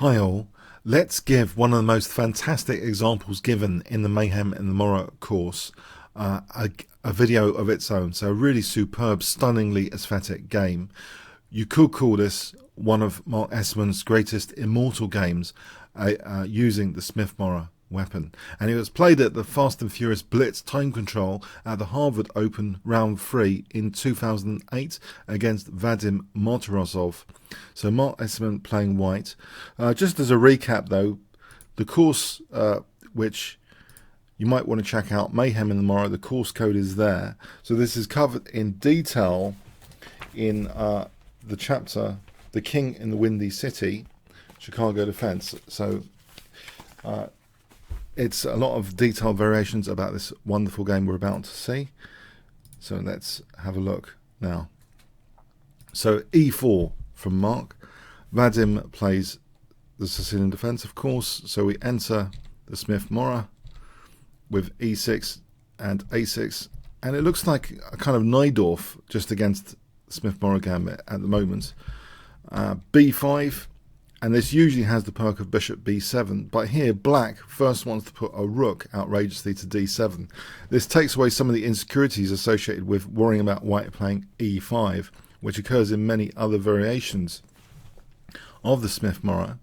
Hi all, let's give one of the most fantastic examples given in the Mayhem and the Morra course a video of its own. So a really superb, stunningly aesthetic game. You could call this one of Marc Esserman's greatest Immortal games using the Smith-Morra weapon, and it was played at the Fast and Furious Blitz time control at the Harvard Open round 3 in 2008 against Vadim Martirosov. So Marc Esserman playing white. Just as a recap though, the course which you might want to check out, Mayhem in the Morra, the course code is there. So this is covered in detail in the chapter The King in the Windy City, Chicago Defense. So it's a lot of detailed variations about this wonderful game we're about to see. So let's have a look now. So e4 from Marc. Vadim plays the Sicilian Defence, of course. So we enter the Smith-Morra with e6 and a6. And it looks like a kind of Najdorf just against Smith-Morra Gambit at the moment. b5. And this usually has the perk of bishop b7, but here black first wants to put a rook outrageously to d7. This takes away some of the insecurities associated with worrying about white playing e5, which occurs in many other variations of the Smith-Morra.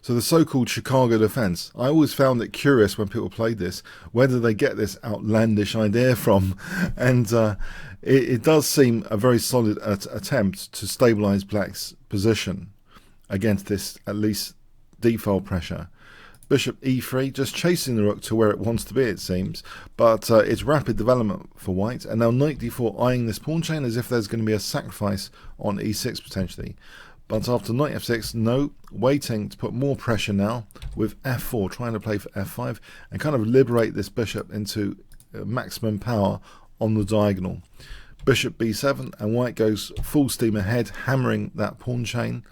So the so-called Chicago Defence, I always found it curious when people played this, where did they get this outlandish idea from? And it does seem a very solid attempt to stabilise black's position against this, at least, default pressure. Bishop e3, just chasing the rook to where it wants to be, it seems, but it's rapid development for white, and now knight d4 eyeing this pawn chain as if there's going to be a sacrifice on e6 potentially. But after knight f6, no, waiting to put more pressure now with f4, trying to play for f5 and kind of liberate this bishop into maximum power on the diagonal. Bishop b7, and white goes full steam ahead, hammering that pawn chain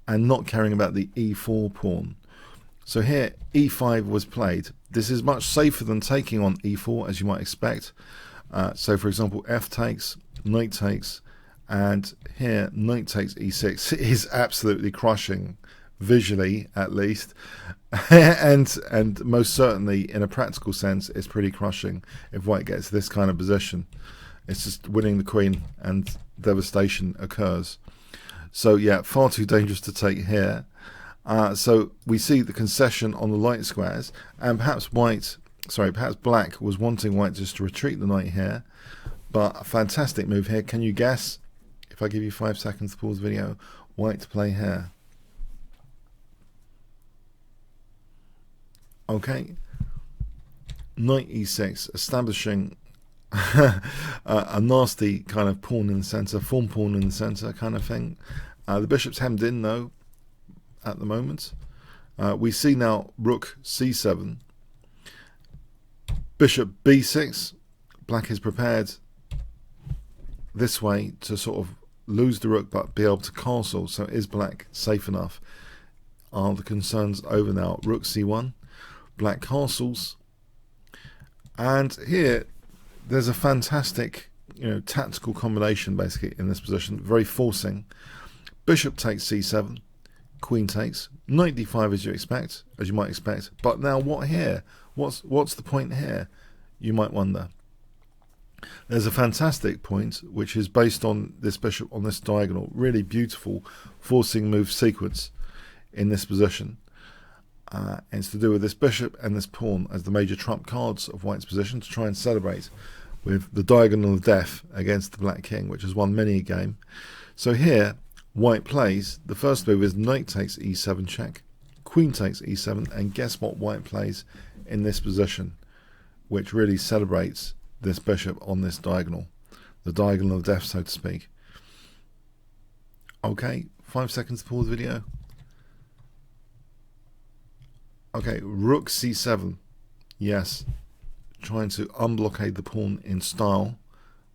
and not caring about the e4 pawn. So here e5 was played. This is much safer than taking on e4, as you might expect. So for example, f takes, knight takes, and here knight takes e6 is absolutely crushing, visually at least, and most certainly in a practical sense it's pretty crushing if white gets this kind of position. It's just winning the queen and devastation occurs. So yeah, far too dangerous to take here. So we see the concession on the light squares, and perhaps black was wanting white just to retreat the knight here, but a fantastic move here. Can you guess, if I give you 5 seconds to pause the video, white to play here? Okay, knight e6, establishing a nasty kind of pawn in the centre, form pawn in the centre kind of thing. The bishop's hemmed in though at the moment. We see now rook c7, bishop b6. Black is prepared this way to sort of lose the rook but be able to castle. So is black safe enough? Are the concerns over now? Rook c1, black castles, and here there's a fantastic, tactical combination basically in this position, very forcing. Bishop takes c7, queen takes, knight d5 as you might expect. But now what here? What's the point here? You might wonder. There's a fantastic point which is based on this bishop on this diagonal, really beautiful forcing move sequence in this position. And it's to do with this bishop and this pawn as the major trump cards of white's position to try and celebrate with the diagonal of death against the black king, which has won many a game. So here white plays, the first move is knight takes e7 check, queen takes e7, and guess what white plays in this position, which really celebrates this bishop on this diagonal, the diagonal of death, so to speak. Okay, 5 seconds to pause the video. Okay, rook c7, yes, trying to unblockade the pawn in style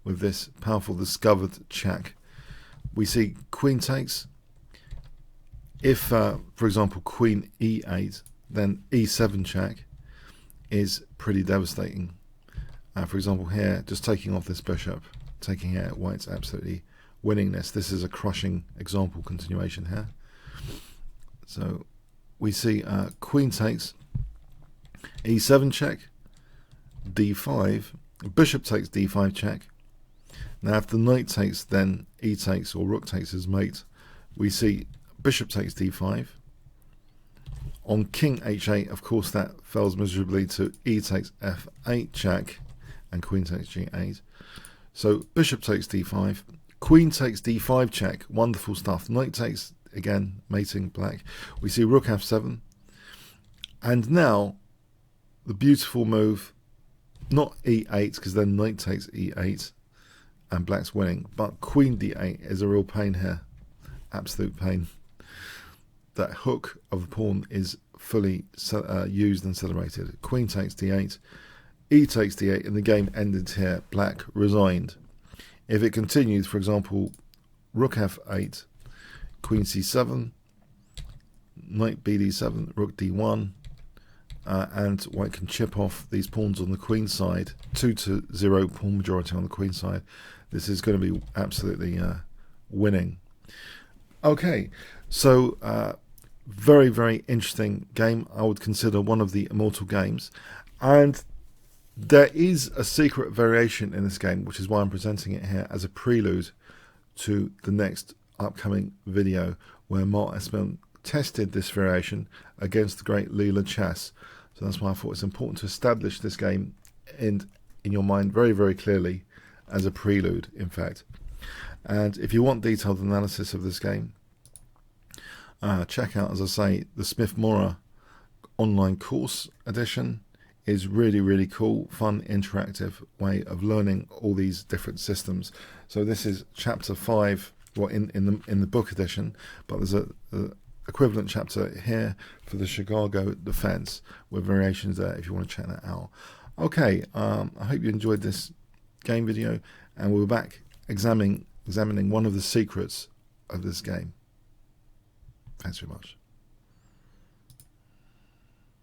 with this powerful discovered check. We see queen takes. If, for example, queen e8, then e7 check is pretty devastating. For example, here, just taking off this bishop, taking here, white's absolutely winning this. This is a crushing example continuation here. So we see queen takes, e7 check, d5, bishop takes d5 check. Now if the knight takes, then e takes, or rook takes as mate, we see bishop takes d5. On king h8, of course, that fails miserably to e takes f8 check, and queen takes g8. So bishop takes d5, queen takes d5 check, wonderful stuff. Knight takes, again, mating black. We see rook f7. And now, the beautiful move, not e8, because then knight takes e8, and black's winning, but queen d8 is a real pain here. Absolute pain. That hook of the pawn is fully used and celebrated. Queen takes d8, e takes d8, and the game ended here. Black resigned. If it continued, for example, rook f8, queen c7, knight bd7, rook d1, and white can chip off these pawns on the queen side, 2-0 pawn majority on the queen side. This is going to be absolutely winning. Okay, so very, very interesting game. I would consider one of the Immortal games. And there is a secret variation in this game, which is why I'm presenting it here as a prelude to the next upcoming video, where Marc Esserman tested this variation against the great Leela chess. So that's why I thought it's important to establish this game in your mind very, very clearly as a prelude, in fact. And if you want detailed analysis of this game, check out, as I say, the Smith Morra online course edition. Is really, really cool, fun, interactive way of learning all these different systems. So this is chapter 5, well, in the book edition, but there's a equivalent chapter here for the Chicago Defence with variations there if you want to check that out. Okay, I hope you enjoyed this game video, and we'll be back examining one of the secrets of this game. Thanks very much.